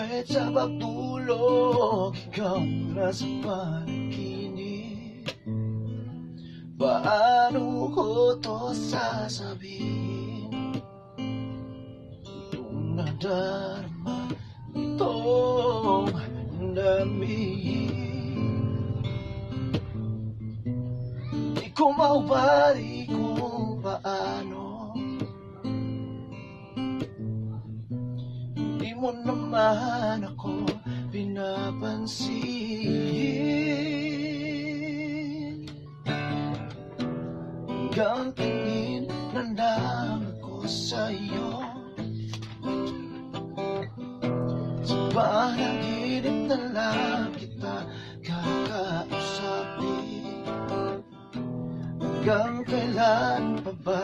Kahit sa pagtulog, ikaw nasa panaginip. Paano ko to sasabihin kung nadarama itong damdamin? Di ko maubari kung paano. Di mo naman ako pinapansin. Hanggang tingin lang ako sa'yo. Sa panaginip na lang kita kakausapin. Hanggang kailan pa ba